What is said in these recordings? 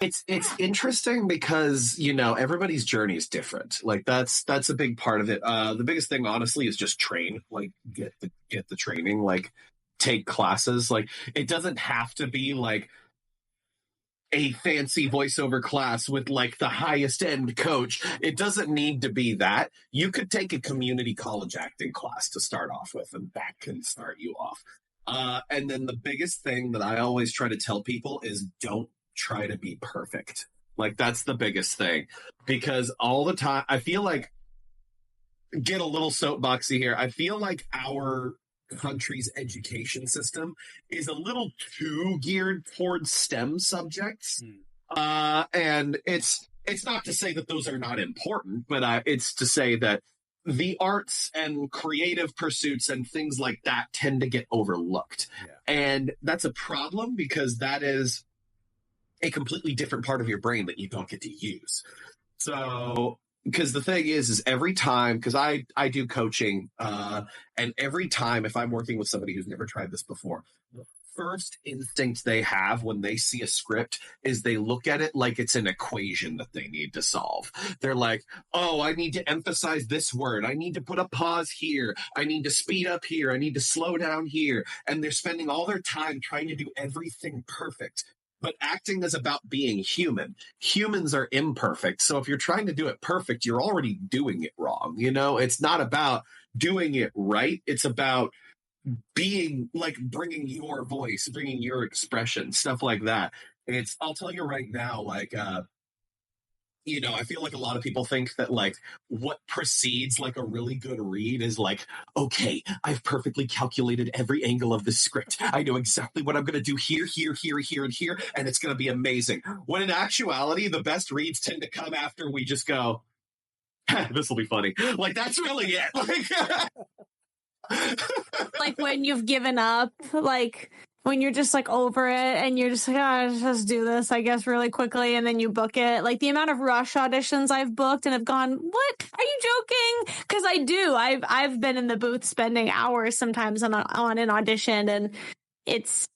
It's interesting because, you know, everybody's journey is different. Like that's a big part of it. The biggest thing, honestly, is just train. Like get the training. Like take classes. Like it doesn't have to be like a fancy voiceover class with like the highest end coach. It doesn't need to be that. You could take a community college acting class to start off with, and that can start you off. And then the biggest thing that I always try to tell people is don't try to be perfect. Like that's the biggest thing, because all the time I feel like, get a little soapboxy here, I feel like our country's education system is a little too geared towards STEM subjects. And it's not to say that those are not important, but it's to say that the arts and creative pursuits and things like that tend to get overlooked. And that's a problem, because that is a completely different part of your brain that you don't get to use. So, because the thing is every time, because I do coaching, and every time if I'm working with somebody who's never tried this before, the first instinct they have when they see a script is they look at it like it's an equation that they need to solve. They're like, oh, I need to emphasize this word. I need to put a pause here. I need to speed up here. I need to slow down here. And they're spending all their time trying to do everything perfect. But acting is about being human. Humans are imperfect. So if you're trying to do it perfect, you're already doing it wrong. You know, it's not about doing it right. It's about being like bringing your voice, bringing your expression, stuff like that. I'll tell you right now, like, you know, I feel like a lot of people think that like what precedes like a really good read is like, okay, I've perfectly calculated every angle of the script. I know exactly what I'm going to do here, here, here, here, and here, and it's going to be amazing. When in actuality, the best reads tend to come after we just go, this will be funny. Like, that's really it. Like when you've given up, like when you're just like over it and you're just like, oh, just do this, I guess, really quickly, and then you book it. Like the amount of rush auditions I've booked and have gone, what? Are you joking? Because I do. I've been in the booth spending hours sometimes on an audition, and it's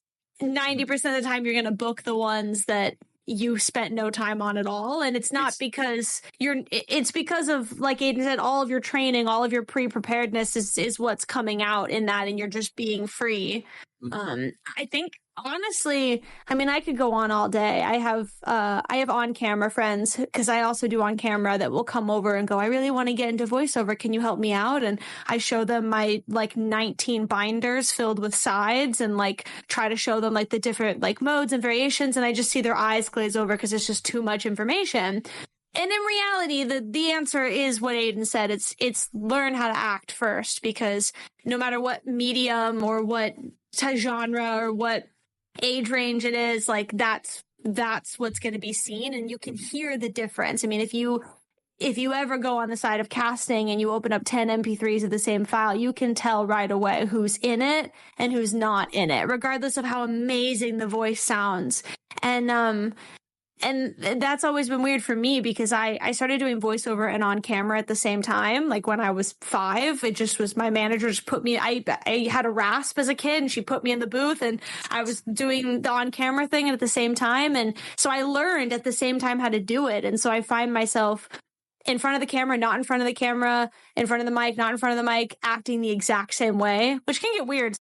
90% of the time you're going to book the ones that you spent no time on at all. And it's not because it's because of, like Aiden said, all of your training, all of your pre-preparedness is what's coming out in that, and you're just being free. I think honestly, I mean, I could go on all day. I have on-camera friends, because I also do on-camera, that will come over and go, I really want to get into voiceover. Can you help me out? And I show them my like 19 binders filled with sides, and like try to show them like the different like modes and variations. And I just see their eyes glaze over because it's just too much information. And in reality, the answer is what Aiden said. It's learn how to act first, because no matter what medium or what genre or what age range it is, like that's what's going to be seen, and you can hear the difference. I mean, if you ever go on the side of casting and you open up 10 MP3s of the same file, you can tell right away who's in it and who's not in it, regardless of how amazing the voice sounds. And that's always been weird for me, because I started doing voiceover and on camera at the same time. Like when I was 5, it just was, my manager just put me, I had a rasp as a kid, and she put me in the booth, and I was doing the on camera thing at the same time. And so I learned at the same time how to do it. And so I find myself in front of the camera, not in front of the camera, in front of the mic, not in front of the mic, acting the exact same way, which can get weird